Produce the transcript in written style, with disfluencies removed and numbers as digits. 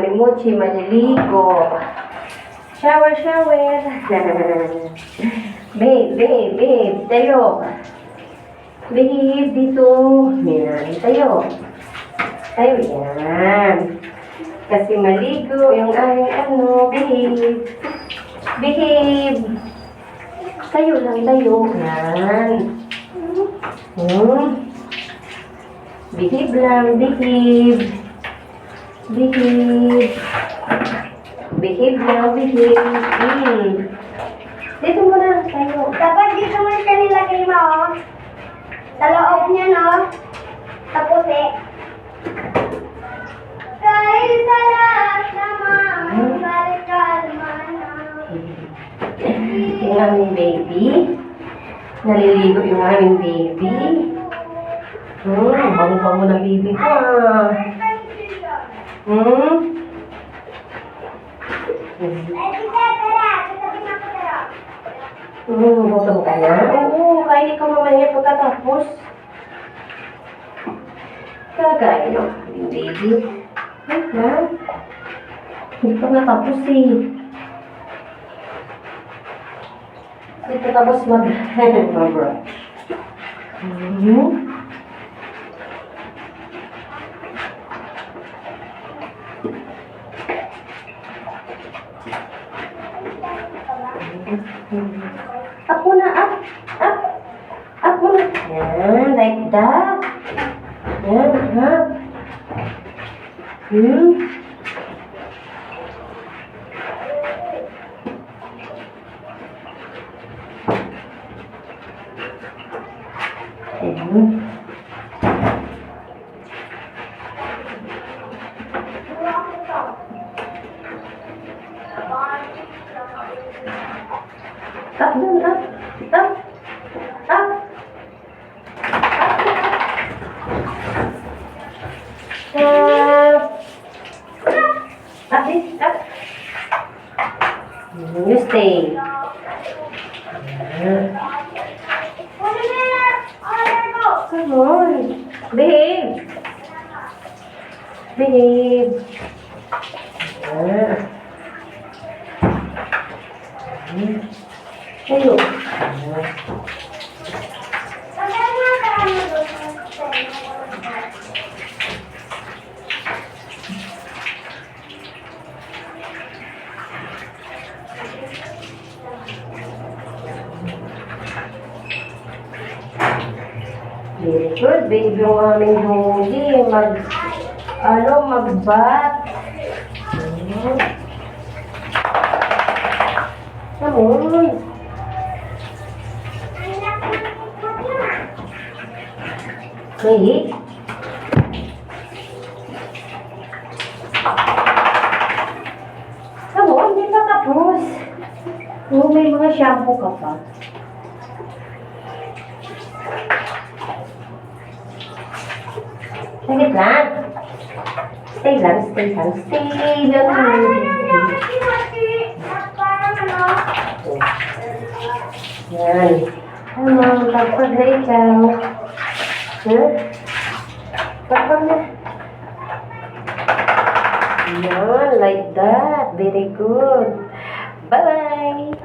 Mami Mochi maliligo. Shower, shower. Babe, tayo. Babe, dito. Yan, tayo. Tayo, yan. Kasi maligo yung aming babe. Behave. Tayo lang, tayo. Yan. Behave lang, behave. Behave. Behave lang, behave. Dito muna, tayo. Dapat dito mo siya nilagay mo, oh. Sa loob niya, no? Sa puti. Kahit sa lahat naman, balik kalma na. Yung aming baby. Naliligo yung aming baby. Bango-bango ng baby ko, ah. Gutom ka na? Oo, kain ka mamaya pagkatapos. Kakain ang aming baby. Ha? Hindi pa natapos eh. Hindi pa tapos mag-brush. Up muna, up. Up muna. Yan, like that. Yan, up. Up dun, up. Up. Up. Up this, up. You stay. Come on. Behave. Behave. Tayo. Very good, baby, yung aming huli. Mag-bat. Come on. Okay. Come on, hindi pa tapos. Oh, may mga shampoo ka pa. Sagit lang. Stay lang. Stay lang. Yan. Ano, pagpag na ikaw. Pagpag na. Yan, like that. Very good. Bye-bye.